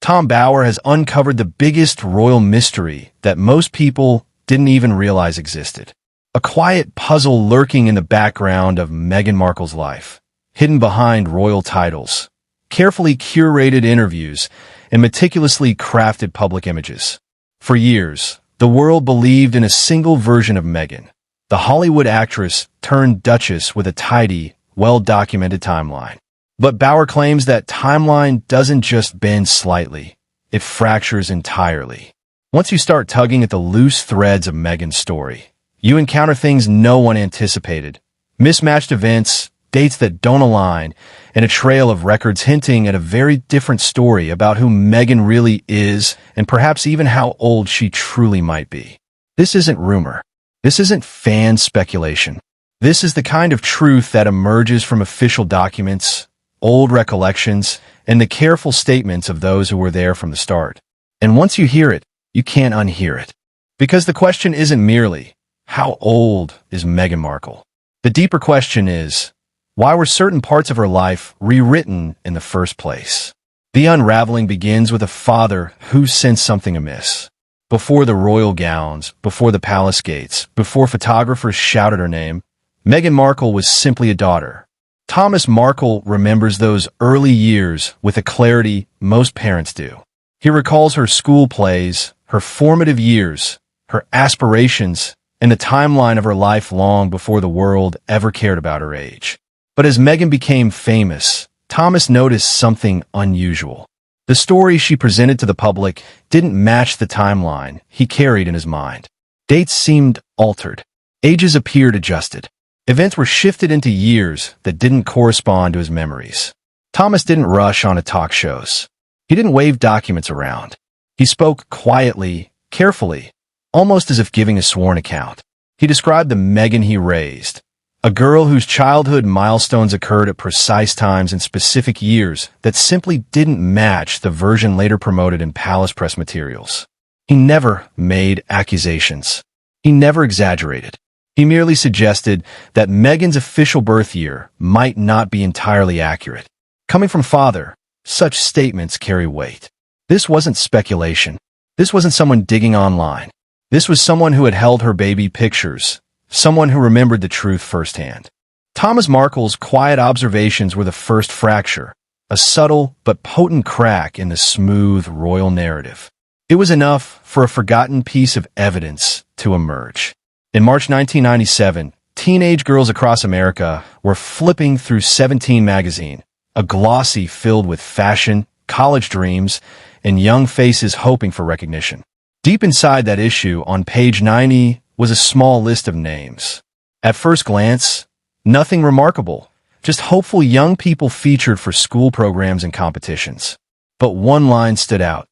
Tom Bauer has uncovered the biggest royal mystery that most people didn't even realize existed. A quiet puzzle lurking in the background of Meghan Markle's life, hidden behind royal titles, carefully curated interviews, and meticulously crafted public images. For years, the world believed in a single version of Meghan, the Hollywood actress turned duchess with a tidy, well-documented timeline. But Bauer claims that timeline doesn't just bend slightly, it fractures entirely. Once you start tugging at the loose threads of Meghan's story, you encounter things no one anticipated. Mismatched events, dates that don't align, and a trail of records hinting at a very different story about who Meghan really is and perhaps even how old she truly might be. This isn't rumor. This isn't fan speculation. This is the kind of truth that emerges from official documents, old recollections, and the careful statements of those who were there from the start. And once you hear it, you can't unhear it. Because the question isn't merely, how old is Meghan Markle? The deeper question is, why were certain parts of her life rewritten in the first place? The unraveling begins with a father who sensed something amiss. Before the royal gowns, before the palace gates, before photographers shouted her name, Meghan Markle was simply a daughter. Thomas Markle remembers those early years with a clarity most parents do. He recalls her school plays, her formative years, her aspirations, and the timeline of her life long before the world ever cared about her age. But as Meghan became famous, Thomas noticed something unusual. The story she presented to the public didn't match the timeline he carried in his mind. Dates seemed altered. Ages appeared adjusted. Events were shifted into years that didn't correspond to his memories. Thomas didn't rush onto talk shows. He didn't wave documents around. He spoke quietly, carefully, almost as if giving a sworn account. He described the Meghan he raised, a girl whose childhood milestones occurred at precise times in specific years that simply didn't match the version later promoted in palace press materials. He never made accusations. He never exaggerated. He merely suggested that Meghan's official birth year might not be entirely accurate. Coming from father, such statements carry weight. This wasn't speculation. This wasn't someone digging online. This was someone who had held her baby pictures, someone who remembered the truth firsthand. Thomas Markle's quiet observations were the first fracture, a subtle but potent crack in the smooth royal narrative. It was enough for a forgotten piece of evidence to emerge. In March 1997, teenage girls across America were flipping through 17 magazine, a glossy filled with fashion, college dreams, and young faces hoping for recognition. Deep inside that issue, on page 90, was a small list of names. At first glance, nothing remarkable, just hopeful young people featured for school programs and competitions. But one line stood out.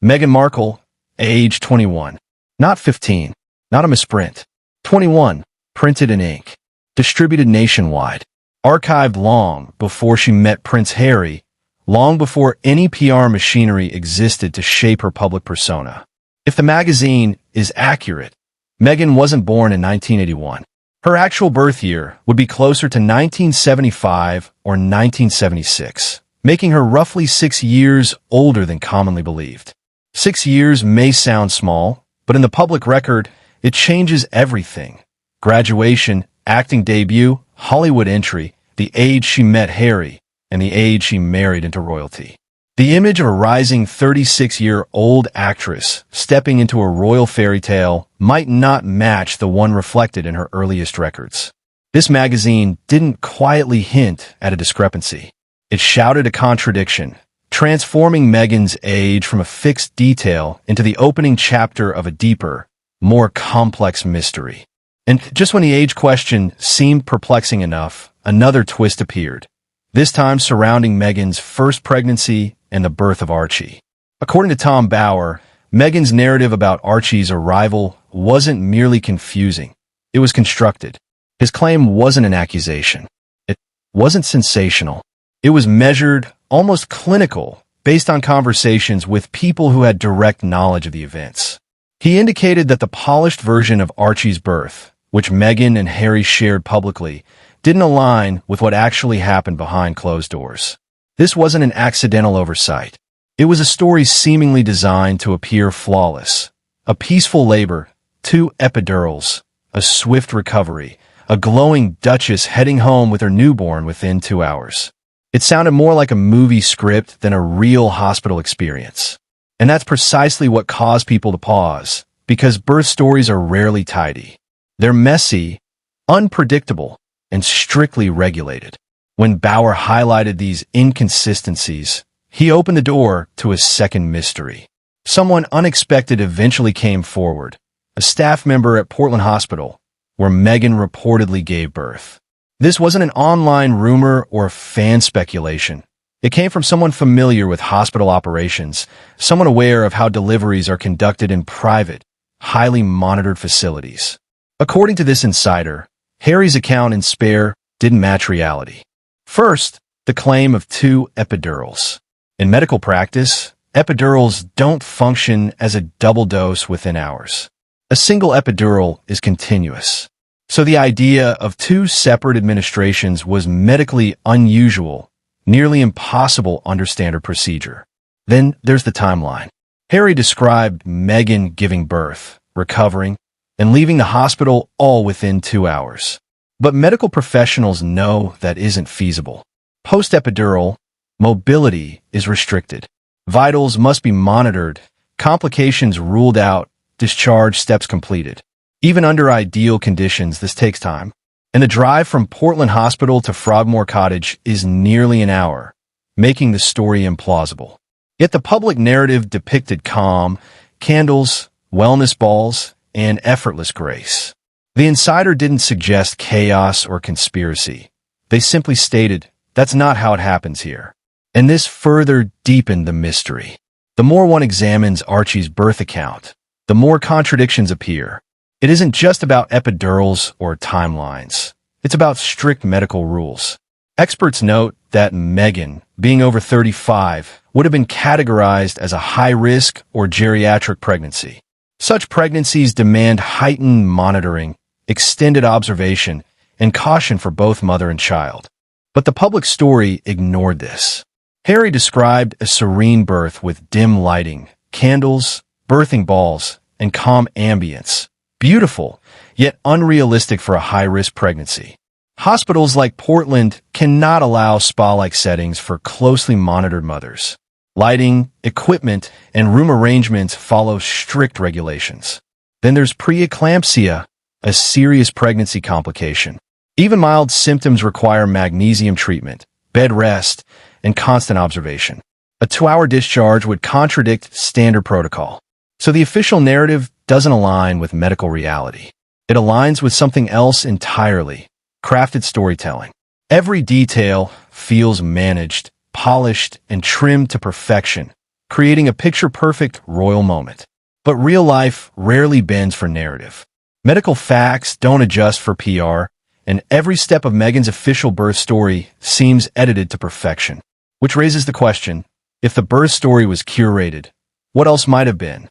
Meghan Markle, age 21. Not 15, not a misprint. 21, printed in ink, distributed nationwide, archived long before she met Prince Harry, long before any PR machinery existed to shape her public persona. If the magazine is accurate, Meghan wasn't born in 1981. Her actual birth year would be closer to 1975 or 1976, making her roughly 6 years older than commonly believed. 6 years may sound small, but in the public record, it changes everything. Graduation, acting debut, Hollywood entry, the age she met Harry, and the age she married into royalty. The image of a rising 36-year-old actress stepping into a royal fairy tale might not match the one reflected in her earliest records. This magazine didn't quietly hint at a discrepancy. It shouted a contradiction, transforming Meghan's age from a fixed detail into the opening chapter of a deeper, more complex mystery. And just when the age question seemed perplexing enough, another twist appeared, this time surrounding Meghan's first pregnancy and the birth of Archie. According to Tom Bauer, Meghan's narrative about Archie's arrival wasn't merely confusing, it was constructed. His claim wasn't an accusation. It wasn't sensational. It was measured, almost clinical, based on conversations with people who had direct knowledge of the events. He indicated that the polished version of Archie's birth, which Meghan and Harry shared publicly, didn't align with what actually happened behind closed doors. This wasn't an accidental oversight. It was a story seemingly designed to appear flawless. A peaceful labor, 2 epidurals, a swift recovery, a glowing duchess heading home with her newborn within 2 hours. It sounded more like a movie script than a real hospital experience. And that's precisely what caused people to pause, because birth stories are rarely tidy. They're messy, unpredictable, and strictly regulated. When Bauer highlighted these inconsistencies, he opened the door to a second mystery. Someone unexpected eventually came forward, a staff member at Portland Hospital, where Meghan reportedly gave birth. This wasn't an online rumor or fan speculation. It came from someone familiar with hospital operations, someone aware of how deliveries are conducted in private, highly monitored facilities. According to this insider, Harry's account in Spare didn't match reality. First, the claim of 2 epidurals. In medical practice, epidurals don't function as a double dose within hours. A single epidural is continuous. So the idea of 2 separate administrations was medically unusual, nearly impossible under standard procedure. Then there's the timeline. Harry described Meghan giving birth, recovering, and leaving the hospital all within 2 hours. But medical professionals know that isn't feasible. Post-epidural, mobility is restricted. Vitals must be monitored, complications ruled out, discharge steps completed. Even under ideal conditions, this takes time. And the drive from Portland Hospital to Frogmore Cottage is nearly an hour, making the story implausible. Yet the public narrative depicted calm, candles, wellness balls, and effortless grace. The insider didn't suggest chaos or conspiracy. They simply stated, that's not how it happens here. And this further deepened the mystery. The more one examines Archie's birth account, the more contradictions appear. It isn't just about epidurals or timelines. It's about strict medical rules. Experts note that Meghan, being over 35, would have been categorized as a high-risk or geriatric pregnancy. Such pregnancies demand heightened monitoring, extended observation, and caution for both mother and child. But the public story ignored this. Harry described a serene birth with dim lighting, candles, birthing balls, and calm ambience. Beautiful, yet unrealistic for a high-risk pregnancy. Hospitals like Portland cannot allow spa-like settings for closely monitored mothers. Lighting, equipment, and room arrangements follow strict regulations. Then there's preeclampsia, a serious pregnancy complication. Even mild symptoms require magnesium treatment, bed rest, and constant observation. A 2-hour discharge would contradict standard protocol. So the official narrative doesn't align with medical reality. It aligns with something else entirely, crafted storytelling. Every detail feels managed, polished, and trimmed to perfection, creating a picture-perfect royal moment. But real life rarely bends for narrative. Medical facts don't adjust for PR, and every step of Meghan's official birth story seems edited to perfection. Which raises the question, if the birth story was curated, what else might have been?